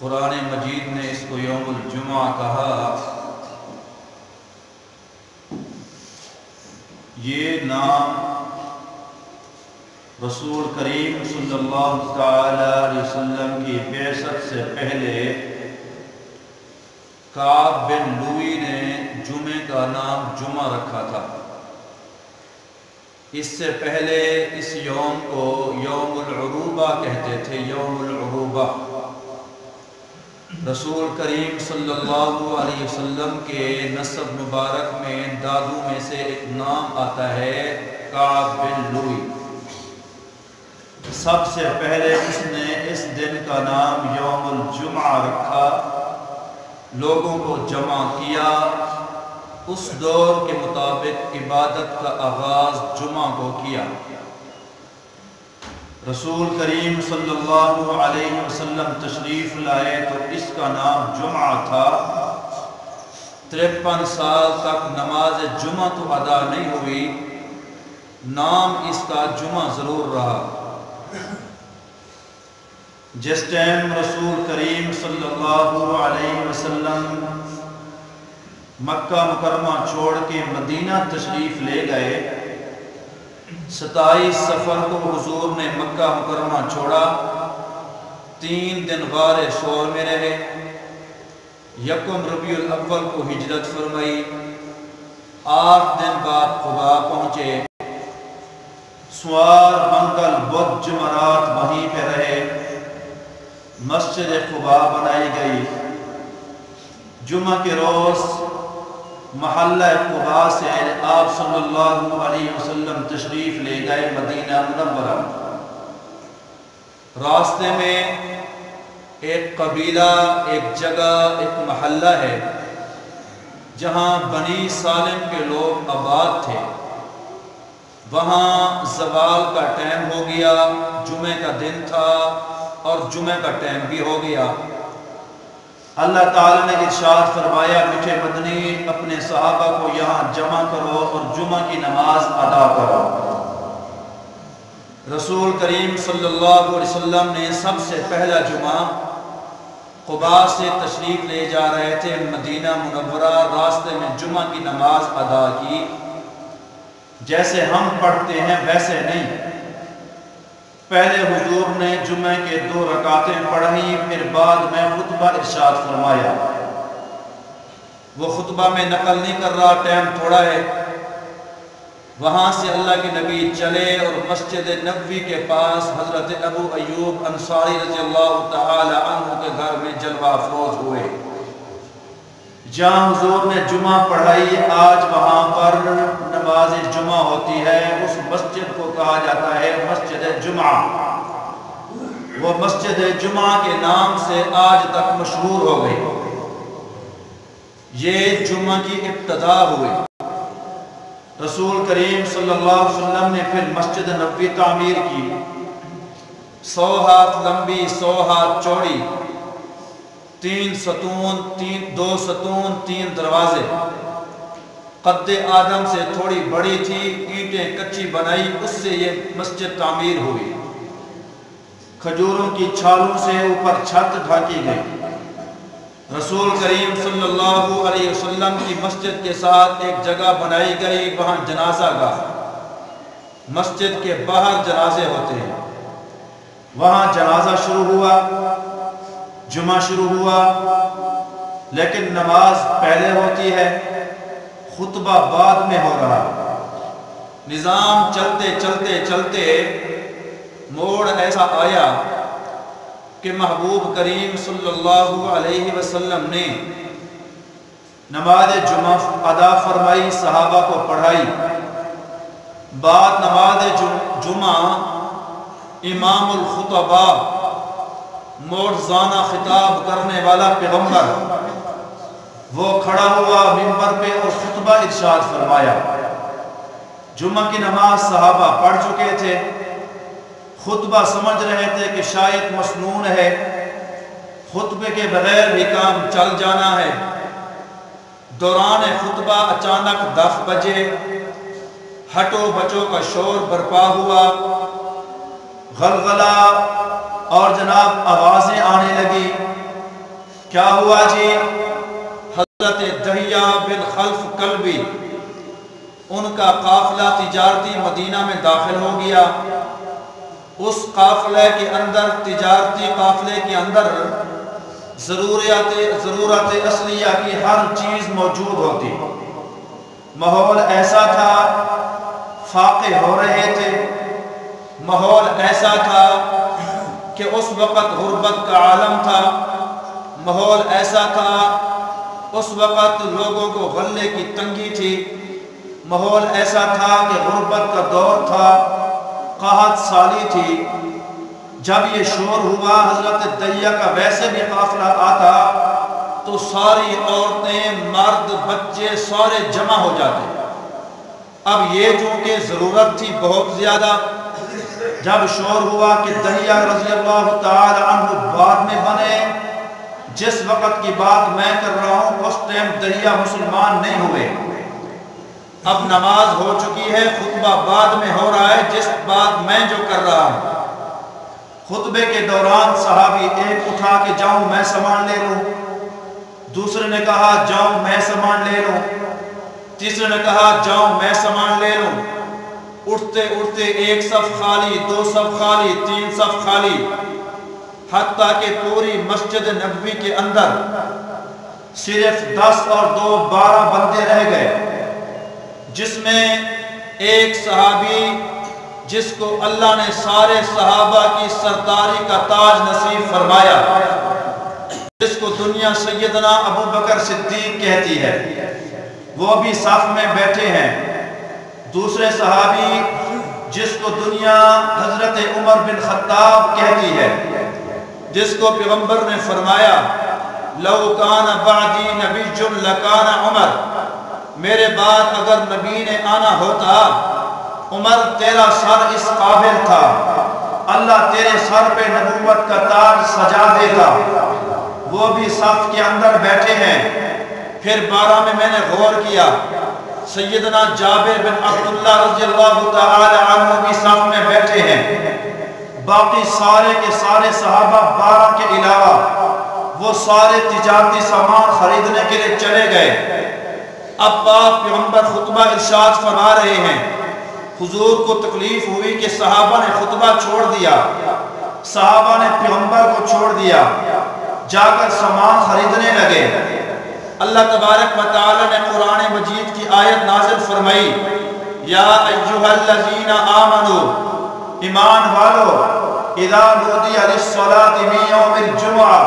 قرآن مجید نے اس کو یوم الجمعہ کہا۔ یہ نام رسول کریم صلی اللہ تعالی علیہ وسلم کی بعثت سے پہلے کعب بن لوئی نے جمعے کا نام جمعہ رکھا تھا۔ اس سے پہلے اس یوم کو یوم العروبہ کہتے تھے، یوم العروبہ۔ رسول کریم صلی اللہ علیہ وسلم کے نسب مبارک میں دادو میں سے ایک نام آتا ہے کعب بن لوئی۔ سب سے پہلے اس نے اس دن کا نام یوم الجمعہ رکھا، لوگوں کو جمع کیا۔ اس دور کے مطابق عبادت کا آغاز جمعہ کو کیا۔ رسول کریم صلی اللہ علیہ وسلم تشریف لائے تو اس کا نام جمعہ تھا۔ 53 سال تک نماز جمعہ تو ادا نہیں ہوئی، نام اس کا جمعہ ضرور رہا۔ جس ٹائم رسول کریم صلی اللہ علیہ وسلم مکہ مکرمہ چھوڑ کے مدینہ تشریف لے گئے، 27 صفر کو حضور نے مکہ مکرمہ چھوڑا، 3 دن غار ثور میں رہے، 1 ربیع الاول کو ہجرت فرمائی، 8 دن بعد قباء پہنچے، سوار منگل بدھ جمعرات وہیں پہ رہے، مسجد قباء بنائی گئی۔ جمعہ کے روز محلہ قباء سے آپ صلی اللہ علیہ وسلم تشریف لے گئے مدینہ منورہ۔ راستے میں ایک قبیلہ، ایک جگہ، ایک محلہ ہے جہاں بنی سالم کے لوگ آباد تھے۔ وہاں زوال کا ٹائم ہو گیا، جمعہ کا دن تھا اور جمعہ کا ٹائم بھی ہو گیا۔ اللہ تعالیٰ نے ارشاد فرمایا، میٹھے مدنی اپنے صحابہ کو یہاں جمع کرو اور جمعہ کی نماز ادا کرو۔ رسول کریم صلی اللہ علیہ وسلم نے سب سے پہلا جمعہ قباء سے تشریف لے جا رہے تھے مدینہ منورہ، راستے میں جمعہ کی نماز ادا کی۔ جیسے ہم پڑھتے ہیں ویسے نہیں، پہلے حضور نے جمعہ کے 2 رکعتیں پڑھی، پھر بعد میں خطبہ ارشاد فرمایا۔ وہ خطبہ میں نقل نہیں کر رہا، ٹائم تھوڑا ہے۔ وہاں سے اللہ کے نبی چلے اور مسجد نبوی کے پاس حضرت ابو ایوب انصاری رضی اللہ تعالی عنہ کے گھر میں جلوہ افروز ہوئے، جہاں حضور نے جمعہ پڑھائی۔ آج وہاں پر نماز جمعہ ہوتی ہے، اس مسجد کو کہا جاتا ہے مسجد جمعہ۔ وہ مسجد جمعہ کے نام سے آج تک مشہور ہو گئی۔ یہ جمعہ کی ابتدا ہوئی۔ رسول کریم صلی اللہ علیہ وسلم نے پھر مسجد نبوی تعمیر کی، 100 ہاتھ لمبی، 100 ہاتھ چوڑی، 3 ستون، 2 ستون، 3 دروازے، قد آدم سے تھوڑی بڑی تھی، اینٹیں کچی بنائی، اس سے یہ مسجد تعمیر ہوئی۔ کھجوروں کی چھالوں سے اوپر چھت ڈھانکی گئی۔ رسول کریم صلی اللہ علیہ وسلم کی مسجد کے ساتھ ایک جگہ بنائی گئی، وہاں جنازہ گاہ، مسجد کے باہر جنازے ہوتے ہیں، وہاں جنازہ شروع ہوا، جمعہ شروع ہوا، لیکن نماز پہلے ہوتی ہے، خطبہ بعد میں ہو رہا۔ نظام چلتے چلتے چلتے موڑ ایسا آیا کہ محبوب کریم صلی اللہ علیہ وسلم نے نماز جمعہ ادا فرمائی، صحابہ کو پڑھائی۔ بعد نماز جمعہ امام الخطباء، موعظانہ خطاب کرنے والا پیغمبر، وہ کھڑا ہوا منبر پہ اور خطبہ ارشاد فرمایا۔ جمعہ کی نماز صحابہ پڑھ چکے تھے، خطبہ سمجھ رہے تھے کہ شاید مسنون ہے، خطبے کے بغیر بھی کام چل جانا ہے۔ دوران خطبہ اچانک 10 بجے ہٹو بچو کا شور برپا ہوا، غلغلہ اور جناب آوازیں آنے لگی، کیا ہوا جی؟ حضرت دہیہ بن خلف کلبی ان کا قافلہ تجارتی مدینہ میں داخل ہو گیا۔ اس قافلے کے اندر، تجارتی قافلے کے اندر ضرورت اصلیہ کی ہر چیز موجود ہوتی۔ ماحول ایسا تھا، فاقے ہو رہے تھے، ماحول ایسا تھا کہ اس وقت غربت کا عالم تھا، ماحول ایسا تھا اس وقت لوگوں کو غلے کی تنگی تھی، ماحول ایسا تھا کہ غربت کا دور تھا، قحط سالی تھی۔ جب یہ شور ہوا حضرت دہیہ کا ویسے بھی قافلہ آتا تو ساری عورتیں، مرد، بچے سارے جمع ہو جاتے۔ اب یہ چونکہ ضرورت تھی بہت زیادہ، جب شور ہوا کہ دہیہ رضی اللہ تعالی عنہ بعد میں بنے، جس وقت کی بات میں کر رہا ہوں اس ٹائم دہیہ مسلمان نہیں ہوئے۔ اب نماز ہو چکی ہے، خطبہ بعد میں ہو رہا ہے جس بات میں جو کر رہا ہوں۔ خطبے کے دوران صحابی ایک اٹھا کہ جاؤں میں سامان لے لوں، دوسرے نے کہا جاؤں میں سامان لے لوں، تیسرے نے کہا جاؤں میں سامان لے لوں۔ اٹھتے اٹھتے ایک صف خالی، دو صف خالی، تین صف خالی، حتیٰ کہ پوری مسجد نبوی کے اندر صرف 10 اور 2 12 بندے رہ گئے، جس میں ایک صحابی جس کو اللہ نے سارے صحابہ کی سرداری کا تاج نصیب فرمایا، جس کو دنیا سیدنا ابو بکر صدیق کہتی ہے، وہ بھی صف میں بیٹھے ہیں۔ دوسرے صحابی جس کو دنیا حضرت عمر بن خطاب کہتی ہے، جس کو پیغمبر نے فرمایا لو کان بعدی نبی لکان عمر، میرے بعد اگر نبی نے آنا ہوتا عمر تیرا سر اس قابل تھا، اللہ تیرے سر پہ نبوت کا تاج سجا دیتا۔ وہ بھی صف کے اندر بیٹھے ہیں۔ پھر 12 میں نے غور کیا، سیدنا جابر بن عبداللہ رضی اللہ تعالی عنہ بھی صف میں بیٹھے ہیں۔ باقی سارے کے سارے صحابہ 12 کے علاوہ وہ سارے تجارتی سامان خریدنے کے لیے چلے گئے۔ اب پاک پیغمبر خطبہ ارشاد فرما رہے ہیں۔ حضور کو تکلیف ہوئی کہ صحابہ نے خطبہ چھوڑ دیا، صحابہ نے پیغمبر کو چھوڑ دیا، جا کر سامان خریدنے لگے۔ اللہ تبارک و تعالی نے قرآن مجید کی آیت نازل فرمائی، یا ایھا الذین آمنوا، ایمان والو، اذا نودی للصلاۃ من یوم الجمعہ،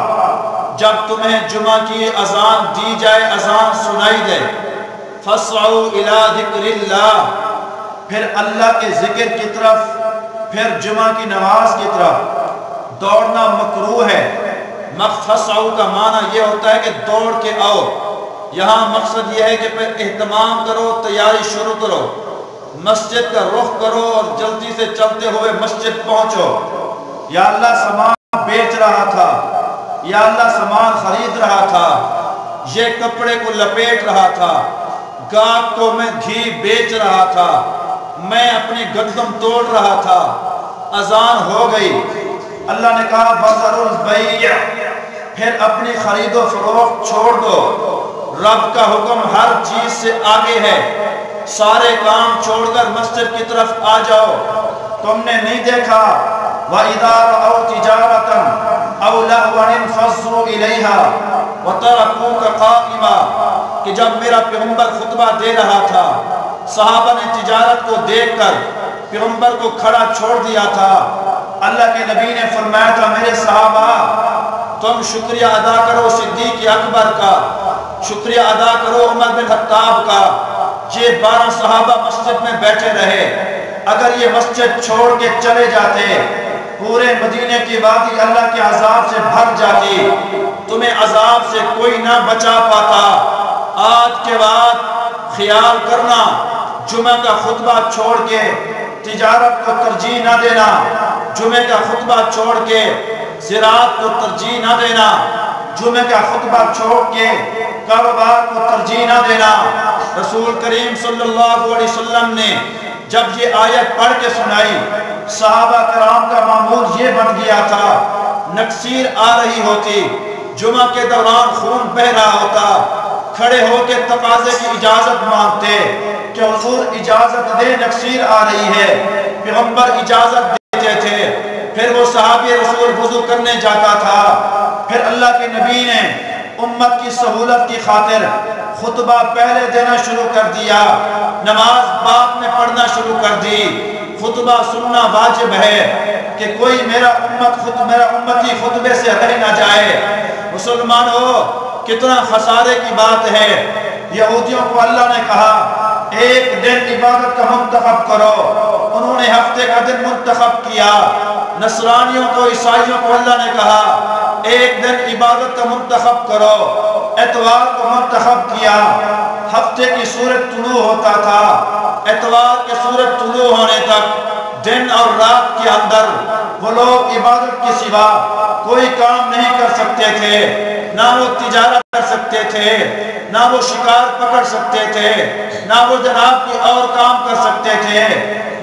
جب تمہیں جمعہ کی اذان دی جائے، اذان سنائی دے، فاسعوا الی ذکر اللہ، پھر اللہ کے ذکر کی طرف، پھر جمعہ کی نماز کی طرف۔ دوڑنا مکروہ ہے۔ فاسعوا کا معنی یہ ہوتا ہے کہ دوڑ کے آؤ، یہاں مقصد یہ ہے کہ پھر اہتمام کرو، تیاری شروع کرو، مسجد کا رخ کرو اور جلدی سے چلتے ہوئے مسجد پہنچو۔ یا اللہ سامان بیچ رہا تھا، یا اللہ سامان خرید رہا تھا، یہ کپڑے کو لپیٹ رہا تھا، گاہک کو میں گھی بیچ رہا تھا، میں اپنی گندم توڑ رہا تھا، اذان ہو گئی۔ اللہ نے کہا بذروا البیع، پھر اپنی خرید و فروخت چھوڑ دو، رب کا حکم ہر چیز سے آگے ہے، سارے کام چھوڑ کر مسجد کی طرف آ جاؤ۔ تم نے نہیں دیکھا وَإِذَا رَأَوْا تِجَارَةً أَوْ لَهْوًا انفَضُّوا إِلَيْهَا وَتَرَكُوكَ قَائِمًا، کہ جب میرا پیغمبر خطبہ دے رہا تھا، صحابہ نے تجارت کو دیکھ کر پیغمبر کو کھڑا چھوڑ دیا تھا۔ اللہ کے نبی نے فرمایا تھا میرے صحابہ تم شکریہ ادا کرو صدیق اکبر کا، شکریہ ادا کرو عمر بن خطاب کا۔ یہ 12 صحابہ مسجد میں بیٹھے رہے، اگر یہ مسجد چھوڑ کے چلے جاتے پورے مدینے کی وادی اللہ کے عذاب سے بھر جاتی، تمہیں عذاب سے کوئی نہ بچا پاتا۔ آج کے بعد خیال کرنا، جمعہ کا خطبہ چھوڑ کے تجارت کو ترجیح نہ دینا، جمعہ کا خطبہ چھوڑ کے زراعت کو ترجیح نہ دینا، جمعہ کا خطبہ چھوڑ کے کاروبار کو ترجیح نہ دینا۔ رسول کریم صلی اللہ علیہ وسلم نے جب یہ آیت پڑھ کے سنائی، صحابہ کرام کا معمول یہ بن گیا تھا، نکسیر آ رہی ہوتی جمعہ کے دوران خون بہ رہا ہوتا، کھڑے ہو کے تقاضے کی اجازت مانگتے کہ حضور اجازت دے، نکسیر آ رہی ہے، پیغمبر اجازت دیتے تھے، پھر وہ صحابی رسول وضو کرنے جاتا تھا، پھر اللہ کے نبی نے امت کی سہولت کی خاطر خطبہ پہلے دینا شروع کر دیا، نماز بعد میں پڑھنا شروع کر دی، خطبہ سننا واجب ہے کہ کوئی میرا امتی خطبے سے رہ نہ جائے۔ مسلمانوں، کتنا خسارے کی بات ہے، یہودیوں کو اللہ نے کہا ایک دن عبادت کا منتخب کرو، انہوں نے ہفتے کا دن منتخب کیا۔ نصرانیوں کو، عیسائیوں کو اللہ نے کہا ایک دن عبادت کا منتخب کرو، اتوار کو منتخب کیا۔ ہفتے کی سورج طلوع ہوتا تھا، اتوار کے سورج طلوع ہونے تک دن اور رات کے اندر وہ لوگ عبادت کے سوا کوئی کام نہیں کر سکتے تھے، نہ وہ تجارت کر سکتے تھے، نہ وہ شکار پکڑ سکتے تھے، نہ وہ جناب کی اور کام کر سکتے تھے۔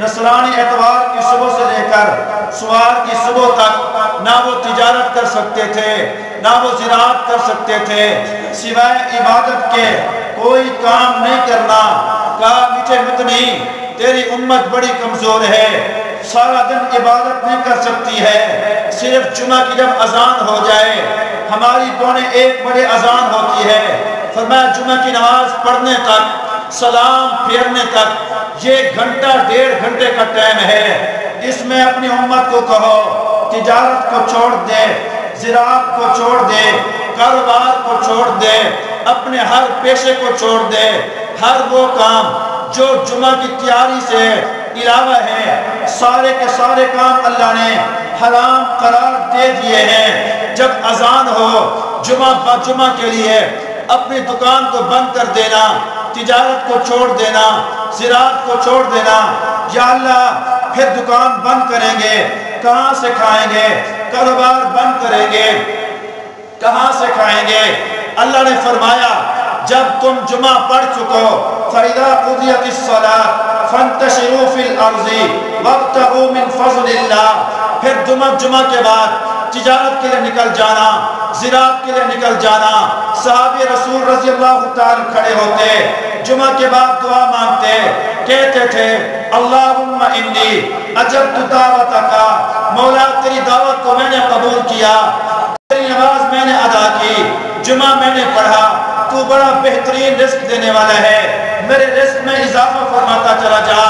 نصرانی اتوار کی صبح سے لے کر سوار کی صبح تک نہ وہ تجارت کر سکتے تھے، نہ وہ زراعت کر سکتے تھے، سوائے عبادت کے کوئی کام نہیں کرنا۔ کہا میٹھے متنی، تیری امت بڑی کمزور ہے، سارا دن عبادت نہیں کر سکتی ہے، صرف جمعہ کی جب اذان ہو جائے، ہماری 1:45 بجے اذان ہوتی ہے، فرمایا جمعہ کی نماز پڑھنے تک، سلام پھیرنے تک یہ گھنٹہ 1.5 گھنٹے کا ٹائم ہے، اس میں اپنی امت کو کہو تجارت کو چھوڑ دے، زراعت کو چھوڑ دے، کاروبار کو چھوڑ دے، اپنے ہر پیشے کو چھوڑ دے، ہر وہ کام جو جمعہ کی تیاری سے علاوہ ہے، سارے کے سارے کام اللہ نے حرام قرار دے دیے ہیں۔ جب اذان ہو جمعہ کے لیے اپنی دکان کو بند کر دینا، تجارت کو چھوڑ دینا، زراعت کو چھوڑ دینا۔ یا اللہ، پھر دکان بند کریں گے، کہاں سے کھائیں گے؟ کاروبار بند کریں گے، کہاں سے کھائیں گے؟ اللہ نے فرمایا جب تم جمعہ پڑھ چکو، فَإِذَا قُضِيَتِ الصَّلَاةُ فَانْتَشِرُوا فِي الْأَرْضِ وَابْتَغُوا مِنْ فَضْلِ اللَّهِ۔ پھر جمعہ کے بعد تجارت کے لیے نکل جانا، زراعت کے لیے نکل جانا۔ صحابی رسول رضی اللہ تعالی کھڑے ہوتے، جمعہ کے بعد دعا مانگتے، کہتے تھے اللہم انی اجبت دعوتک، مولا تیری دعوت کو میں نے قبول کیا، تیری نماز میں نے ادا کی، جمعہ میں نے پڑھا، تو بڑا بہترین رزق دینے والا ہے، میرے رزق میں اضافہ فرماتا چلا جا۔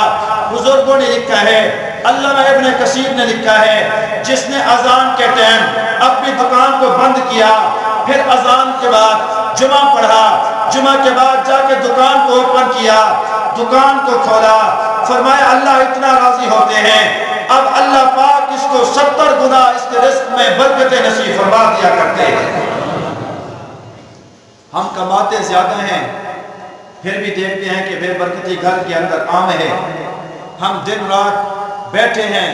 بزرگوں نے لکھا ہے، علامہ ابن کثیر نے لکھا ہے، جس نے اذان کے ٹائم اپنی دکان کو بند کیا، پھر اذان کے بعد جمعہ پڑھا، جمعہ کے بعد جا کے دکان کو اوپن کیا، دکان کو کھولا، فرمایا اللہ اتنا راضی ہوتے ہیں، اب اللہ پاک اس کو 70 گنا اس کے رزق میں برکت نصیب فرما دیا کرتے ہیں۔ ہم کماتے زیادہ ہیں، پھر بھی دیکھتے ہیں کہ بے برکتی گھر کے اندر عام ہے۔ ہم دن رات بیٹھے ہیں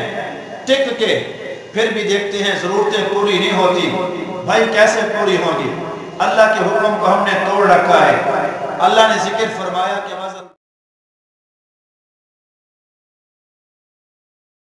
ٹک کے، پھر بھی دیکھتے ہیں ضرورتیں پوری نہیں ہوتی۔ بھائی کیسے پوری ہوں گی؟ اللہ کے حکم کو ہم نے توڑ رکھا ہے۔ اللہ نے ذکر فرمایا کہ